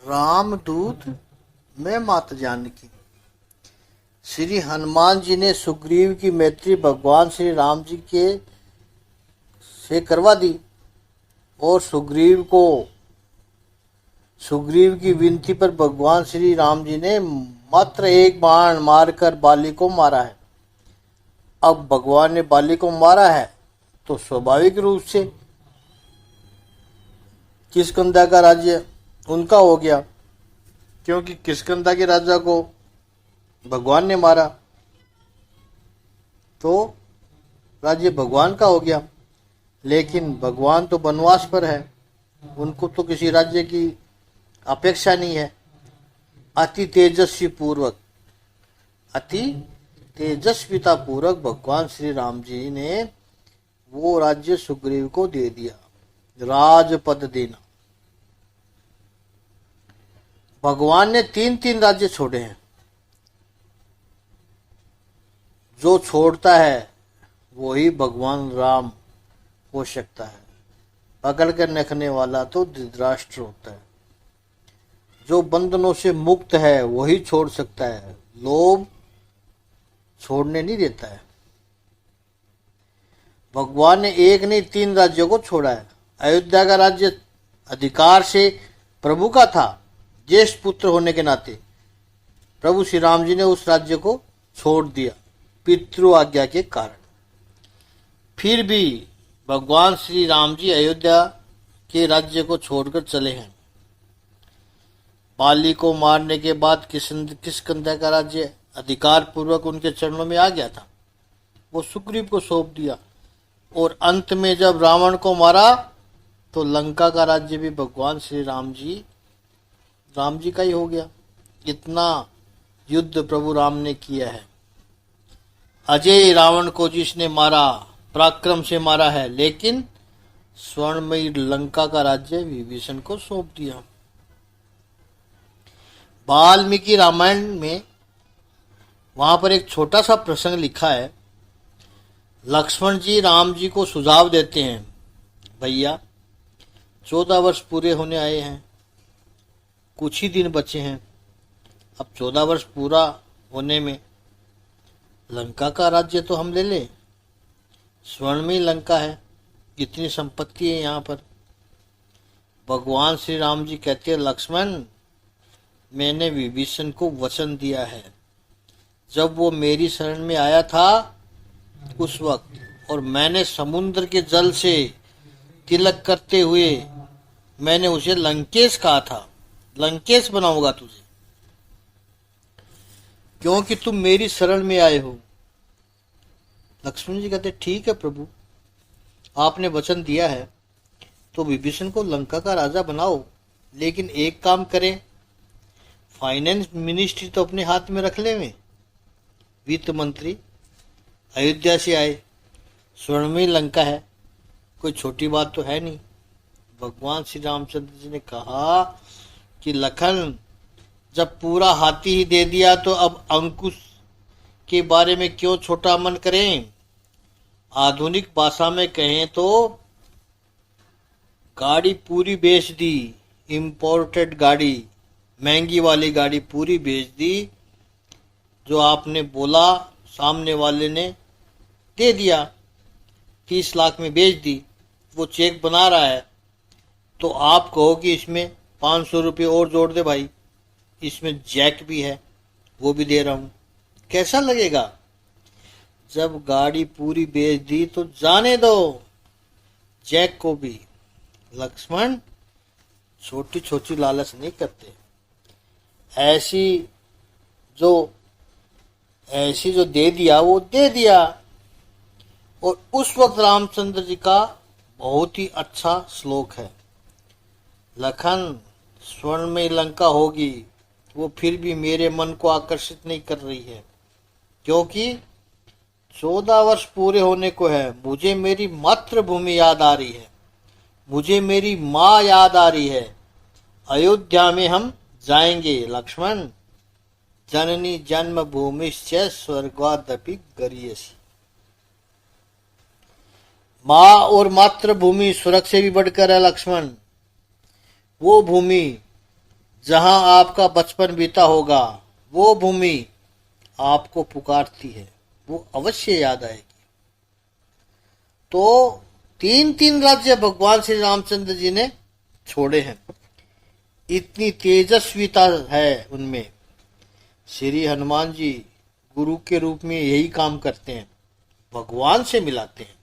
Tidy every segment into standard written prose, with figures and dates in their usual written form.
रामदूत में माता जानकी। श्री हनुमान जी ने सुग्रीव की मैत्री भगवान श्री राम जी के से करवा दी और सुग्रीव की विनती पर भगवान श्री राम जी ने मात्र एक बाण मारकर बाली को मारा है। अब भगवान ने बाली को मारा है तो स्वाभाविक रूप से किष्किंधा का राज्य उनका हो गया, क्योंकि किष्किंधा के राजा को भगवान ने मारा तो राज्य भगवान का हो गया। लेकिन भगवान तो वनवास पर है, उनको तो किसी राज्य की अपेक्षा नहीं है। अति तेजस्विता पूर्वक भगवान श्री राम जी ने वो राज्य सुग्रीव को दे दिया। राजपद देना, भगवान ने तीन राज्य छोड़े हैं। जो छोड़ता है वही भगवान राम हो सकता है, पकड़ कर रखने वाला तो धृतराष्ट्र होता है। जो बंधनों से मुक्त है वही छोड़ सकता है, लोभ छोड़ने नहीं देता है। भगवान ने एक नहीं 3 राज्यों को छोड़ा है। अयोध्या का राज्य अधिकार से प्रभु का था, ज्येष्ठ पुत्र होने के नाते प्रभु श्री राम जी ने उस राज्य को छोड़ दिया पितृ आज्ञा के कारण। फिर भी भगवान श्री राम जी अयोध्या के राज्य को छोड़कर चले हैं। बाली को मारने के बाद किष्किंधा का राज्य अधिकार पूर्वक उनके चरणों में आ गया था, वो सुग्रीव को सौंप दिया। और अंत में जब रावण को मारा तो लंका का राज्य भी भगवान श्री राम जी का ही हो गया। इतना युद्ध प्रभु राम ने किया है। अजय रावण को जिसने मारा, पराक्रम से मारा है, लेकिन स्वर्णमयी लंका का राज्य विभीषण को सौंप दिया। वाल्मीकि रामायण में वहां पर एक छोटा सा प्रसंग लिखा है। लक्ष्मण जी राम जी को सुझाव देते हैं, भैया 14 वर्ष पूरे होने आए हैं, कुछ ही दिन बचे हैं। अब 14 वर्ष पूरा होने में लंका का राज्य तो हम ले लें, स्वर्णमयी लंका है, इतनी संपत्ति है यहाँ पर। भगवान श्री राम जी कहते हैं, लक्ष्मण मैंने विभीषण को वचन दिया है, जब वो मेरी शरण में आया था उस वक्त, और मैंने समुद्र के जल से तिलक करते हुए मैंने उसे लंकेश कहा था, लंकेश बनाऊंगा तुझे, क्योंकि तुम मेरी शरण में आए हो। लक्ष्मण जी कहते ठीक है प्रभु, आपने वचन दिया है तो विभीषण को लंका का राजा बनाओ, लेकिन एक काम करें, फाइनेंस मिनिस्ट्री तो अपने हाथ में रख ले। में वित्त मंत्री अयोध्या से आए, स्वर्णमयी लंका है, कोई छोटी बात तो है नहीं। भगवान श्री रामचंद्र जी ने कहा कि लखन जब पूरा हाथी ही दे दिया तो अब अंकुश के बारे में क्यों छोटा मन करें। आधुनिक भाषा में कहें तो गाड़ी पूरी बेच दी, इंपोर्टेड गाड़ी, महंगी वाली गाड़ी पूरी बेच दी। जो आपने बोला सामने वाले ने दे दिया, 30 लाख में बेच दी, वो चेक बना रहा है तो आप कहो कि इसमें 500 रुपये और जोड़ दे भाई, इसमें जैक भी है वो भी दे रहा हूं, कैसा लगेगा। जब गाड़ी पूरी बेच दी तो जाने दो जैक को भी। लक्ष्मण छोटी छोटी लालच नहीं करते, ऐसी जो दे दिया वो दे दिया। और उस वक्त रामचंद्र जी का बहुत ही अच्छा श्लोक है, लखन स्वर्णमयी लंका होगी वो फिर भी मेरे मन को आकर्षित नहीं कर रही है, क्योंकि 14 वर्ष पूरे होने को है। मुझे मेरी मातृभूमि याद आ रही है, मुझे मेरी माँ याद आ रही है। अयोध्या में हम जाएंगे लक्ष्मण, जननी जन्म भूमिश्च स्वर्गादपि गरीयसी। माँ और मातृभूमि स्वर्ग से भी बढ़कर है लक्ष्मण। वो भूमि जहां आपका बचपन बीता होगा, वो भूमि आपको पुकारती है, वो अवश्य याद आएगी। तो तीन तीन राज्य भगवान श्री रामचंद्र जी ने छोड़े हैं, इतनी तेजस्विता है उनमें। श्री हनुमान जी गुरु के रूप में यही काम करते हैं, भगवान से मिलाते हैं।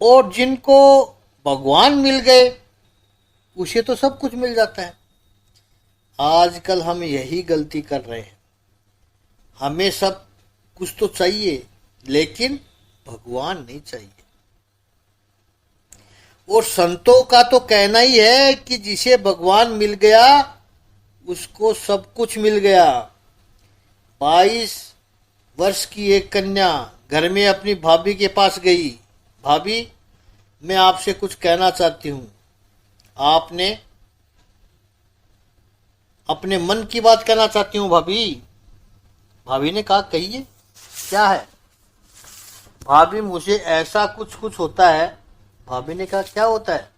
और जिनको भगवान मिल गए उसे तो सब कुछ मिल जाता है। आजकल हम यही गलती कर रहे हैं, हमें सब कुछ तो चाहिए लेकिन भगवान नहीं चाहिए। और संतों का तो कहना ही है कि जिसे भगवान मिल गया उसको सब कुछ मिल गया। 22 वर्ष की एक कन्या घर में अपनी भाभी के पास गई, भाभी मैं आपसे कुछ कहना चाहती हूँ, आपने अपने मन की बात कहना चाहती हूँ भाभी। भाभी ने कहा कहिए क्या है। भाभी मुझे ऐसा कुछ कुछ होता है। भाभी ने कहा क्या होता है।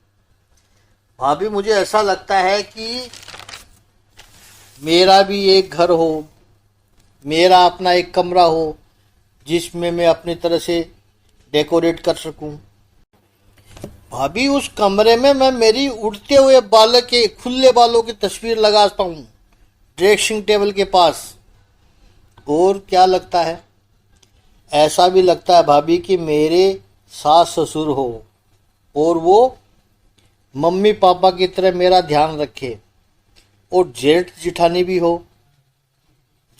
भाभी मुझे ऐसा लगता है कि मेरा भी एक घर हो, मेरा अपना एक कमरा हो जिसमें मैं अपनी तरह से डेकोरेट कर सकूं। भाभी उस कमरे में मैं मेरी उड़ते हुए बालक के खुले बालों की तस्वीर लगा पाऊं ड्रेसिंग टेबल के पास। और क्या लगता है, ऐसा भी लगता है भाभी कि मेरे सास ससुर हो और वो मम्मी पापा की तरह मेरा ध्यान रखे, और जेठ जिठानी भी हो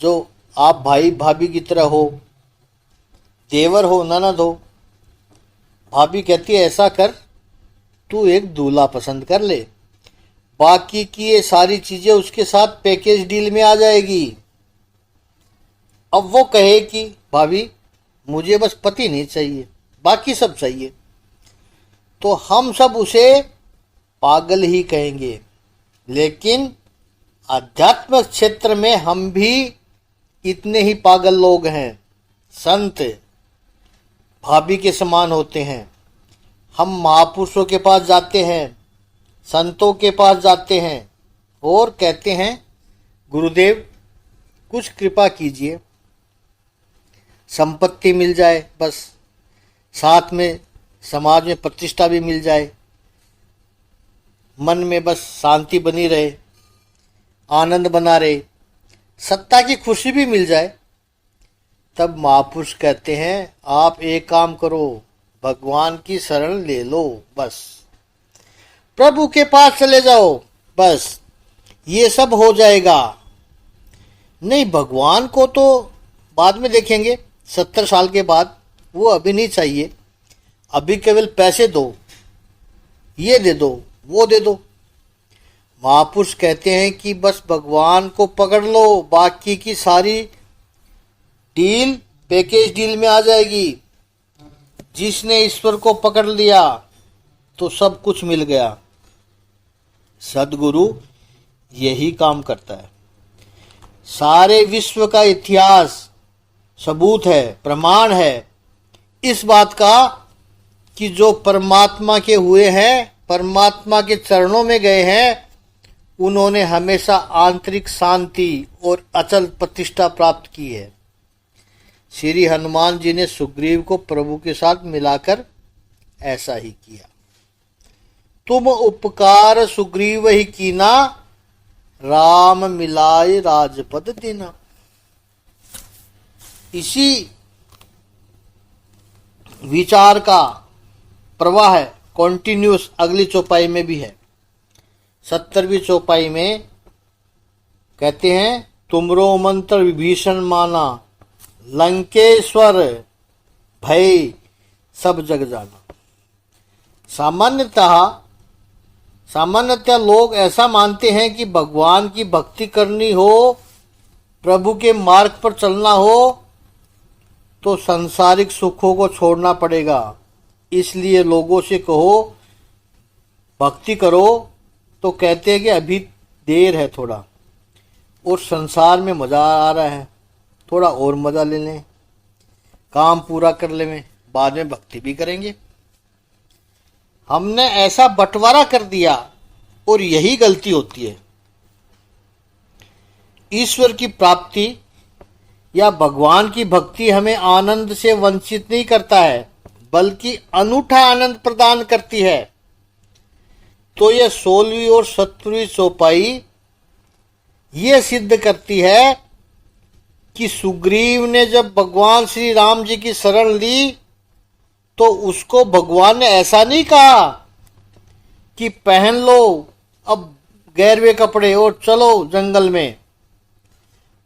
जो आप भाई भाभी की तरह हो, देवर हो ननद हो। भाभी कहती है ऐसा कर, तू एक दूल्हा पसंद कर ले, बाकी की ये सारी चीजें उसके साथ पैकेज डील में आ जाएगी। अब वो कहे कि भाभी मुझे बस पति नहीं चाहिए, बाकी सब चाहिए, तो हम सब उसे पागल ही कहेंगे। लेकिन आध्यात्मिक क्षेत्र में हम भी इतने ही पागल लोग हैं। संत भाभी के समान होते हैं। हम महापुरुषों के पास जाते हैं, संतों के पास जाते हैं और कहते हैं गुरुदेव कुछ कृपा कीजिए, संपत्ति मिल जाए, बस साथ में समाज में प्रतिष्ठा भी मिल जाए, मन में बस शांति बनी रहे, आनंद बना रहे, सत्ता की खुशी भी मिल जाए। तब महापुरुष कहते हैं आप एक काम करो, भगवान की शरण ले लो, बस प्रभु के पास चले जाओ, बस ये सब हो जाएगा। नहीं, भगवान को तो बाद में देखेंगे, 70 साल के बाद, वो अभी नहीं चाहिए। अभी केवल पैसे दो, ये दे दो, वो दे दो। महापुरुष कहते हैं कि बस भगवान को पकड़ लो, बाकी की सारी डील पैकेज डील में आ जाएगी। जिसने ईश्वर को पकड़ लिया तो सब कुछ मिल गया। सद्गुरु यही काम करता है। सारे विश्व का इतिहास सबूत है, प्रमाण है इस बात का कि जो परमात्मा के हुए हैं, परमात्मा के चरणों में गए हैं, उन्होंने हमेशा आंतरिक शांति और अचल प्रतिष्ठा प्राप्त की है। श्री हनुमान जी ने सुग्रीव को प्रभु के साथ मिलाकर ऐसा ही किया। तुम उपकार सुग्रीव ही कीना, राम मिलाए राजपद दीना। इसी विचार का प्रवाह है कॉन्टिन्यूस अगली चौपाई में भी है। 70वीं चौपाई में कहते हैं तुमरो मंत्र विभीषण माना, लंकेश्वर भय सब जग जाना। सामान्यतः लोग ऐसा मानते हैं कि भगवान की भक्ति करनी हो, प्रभु के मार्ग पर चलना हो, तो सांसारिक सुखों को छोड़ना पड़ेगा। इसलिए लोगों से कहो भक्ति करो तो कहते हैं कि अभी देर है थोड़ा, और संसार में मजा आ रहा है, थोड़ा और मजा ले लें, काम पूरा कर लें, बाद में भक्ति भी करेंगे। हमने ऐसा बंटवारा कर दिया और यही गलती होती है। ईश्वर की प्राप्ति या भगवान की भक्ति हमें आनंद से वंचित नहीं करता है, बल्कि अनूठा आनंद प्रदान करती है। तो यह 16वीं और 17वीं चौपाई ये सिद्ध करती है कि सुग्रीव ने जब भगवान श्री राम जी की शरण ली तो उसको भगवान ने ऐसा नहीं कहा कि पहन लो अब गैरवे कपड़े और चलो जंगल में।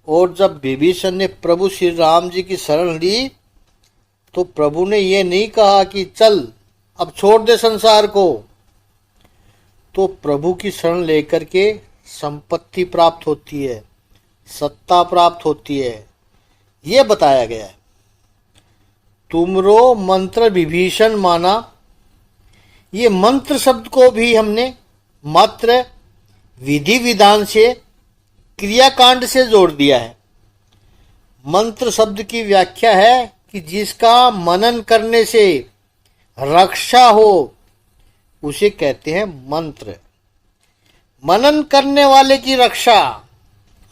और जब विभीषण ने प्रभु श्री राम जी की शरण ली तो प्रभु ने ये नहीं कहा कि चल अब छोड़ दे संसार को। तो प्रभु की शरण लेकर के संपत्ति प्राप्त होती है, सत्ता प्राप्त होती है, ये बताया गया है। तुमरो मंत्र विभीषण माना, ये मंत्र शब्द को भी हमने मात्र विधि विधान से, क्रियाकांड से जोड़ दिया है। मंत्र शब्द की व्याख्या है कि जिसका मनन करने से रक्षा हो उसे कहते हैं मंत्र। मनन करने वाले की रक्षा।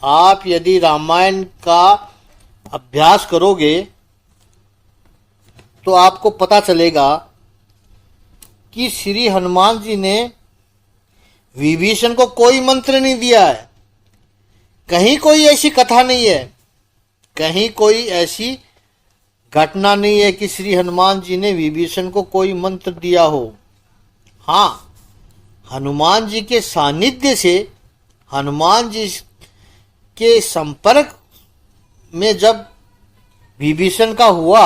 आप यदि रामायण का अभ्यास करोगे तो आपको पता चलेगा कि श्री हनुमान जी ने विभीषण को कोई मंत्र नहीं दिया है। कहीं कोई ऐसी कथा नहीं है, कहीं कोई ऐसी घटना नहीं है कि श्री हनुमान जी ने विभीषण को कोई मंत्र दिया हो। हाँ, हनुमान जी के सानिध्य से, हनुमान जी के संपर्क में जब विभीषण का हुआ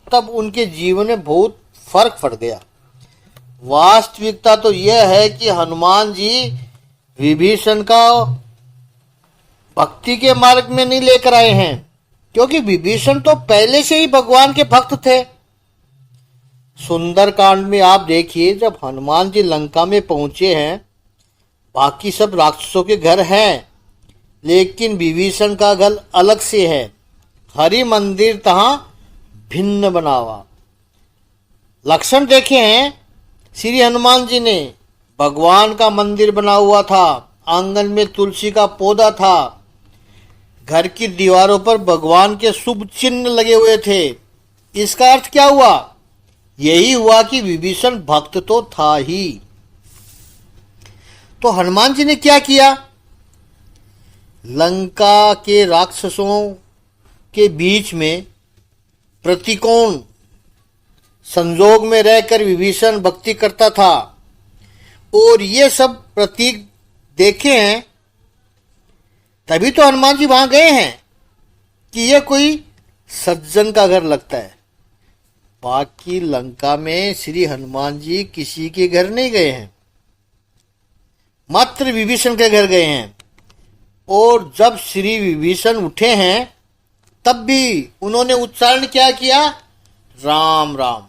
तब उनके जीवन में बहुत फर्क पड़ गया। वास्तविकता तो यह है कि हनुमान जी विभीषण का भक्ति के मार्ग में नहीं लेकर आए हैं, क्योंकि विभीषण तो पहले से ही भगवान के भक्त थे। सुंदरकांड में आप देखिए, जब हनुमान जी लंका में पहुंचे हैं, बाकी सब राक्षसों के घर हैं, लेकिन विभीषण का घर अलग से है। हरि मंदिर तहां भिन्न बनावा। लक्षण देखे हैं श्री हनुमान जी ने, भगवान का मंदिर बना हुआ था, आंगन में तुलसी का पौधा था, घर की दीवारों पर भगवान के शुभ चिन्ह लगे हुए थे। इसका अर्थ क्या हुआ? यही हुआ कि विभीषण भक्त तो था ही। तो हनुमान जी ने क्या किया? लंका के राक्षसों के बीच में प्रतिकोण संजोग में रहकर विभीषण भक्ति करता था, और ये सब प्रतीक देखे हैं, तभी तो हनुमान जी वहां गए हैं कि यह कोई सज्जन का घर लगता है। बाकी लंका में श्री हनुमान जी किसी के घर नहीं गए हैं, मात्र विभीषण के घर गए हैं। और जब श्री विभीषण उठे हैं तब भी उन्होंने उच्चारण क्या किया? राम राम।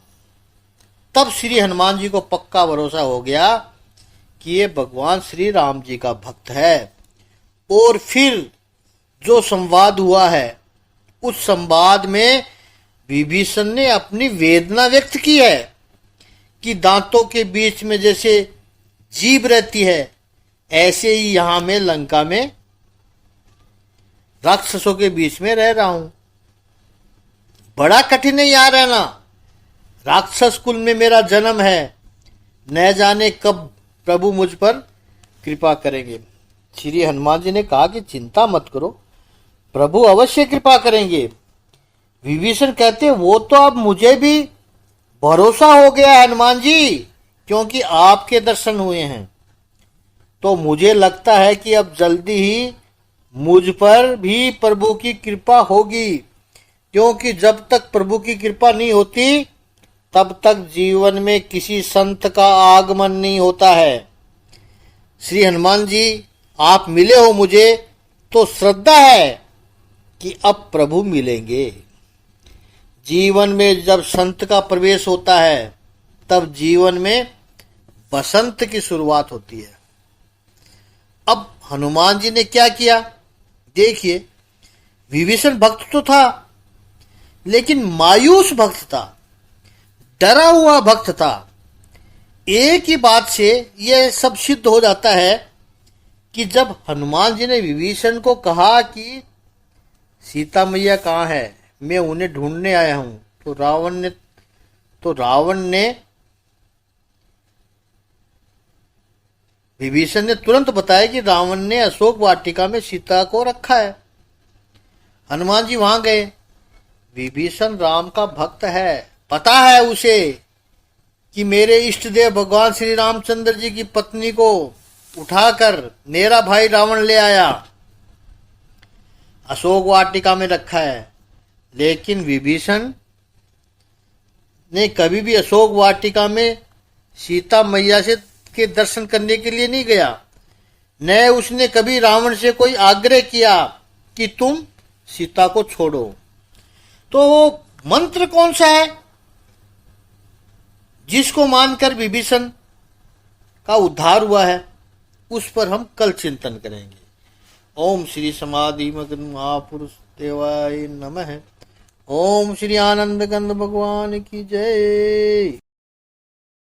तब श्री हनुमान जी को पक्का भरोसा हो गया कि ये भगवान श्री राम जी का भक्त है। और फिर जो संवाद हुआ है, उस संवाद में विभीषण ने अपनी वेदना व्यक्त की है कि दांतों के बीच में जैसे जीभ रहती है, ऐसे ही यहां मैं लंका में राक्षसों के बीच में रह रहा हूं। बड़ा कठिन है यहां रहना, राक्षस कुल में मेरा जन्म है, न जाने कब प्रभु मुझ पर कृपा करेंगे। श्री हनुमान जी ने कहा कि चिंता मत करो, प्रभु अवश्य कृपा करेंगे। विभीषण कहते, वो तो अब मुझे भी भरोसा हो गया है हनुमान जी, क्योंकि आपके दर्शन हुए हैं। तो मुझे लगता है कि अब जल्दी ही मुझ पर भी प्रभु की कृपा होगी, क्योंकि जब तक प्रभु की कृपा नहीं होती तब तक जीवन में किसी संत का आगमन नहीं होता है। श्री हनुमान जी, आप मिले हो मुझे तो श्रद्धा है कि अब प्रभु मिलेंगे। जीवन में जब संत का प्रवेश होता है तब जीवन में बसंत की शुरुआत होती है। अब हनुमान जी ने क्या किया? देखिए, विभीषण भक्त तो था, लेकिन मायूस भक्त था, डरा हुआ भक्त था। एक ही बात से यह सब सिद्ध हो जाता है कि जब हनुमान जी ने विभीषण को कहा कि सीता मैया कहाँ है, मैं उन्हें ढूंढने आया हूं, तो रावण ने विभीषण ने तुरंत बताया कि रावण ने अशोक वाटिका में सीता को रखा है। हनुमान जी वहां गए। विभीषण राम का भक्त है, पता है उसे कि मेरे इष्ट देव भगवान श्री रामचंद्र जी की पत्नी को उठाकर मेरा भाई रावण ले आया, अशोक वाटिका में रखा है। लेकिन विभीषण ने कभी भी अशोक वाटिका में सीता मैया से के दर्शन करने के लिए नहीं गया, न उसने कभी रावण से कोई आग्रह किया कि तुम सीता को छोड़ो। तो वो मंत्र कौन सा है जिसको मानकर विभीषण का उद्धार हुआ है, उस पर हम कल चिंतन करेंगे। ओम श्री समाधि मग्न महापुरुष देवाय नमः। ओम श्री आनंद कंद भगवान की जय।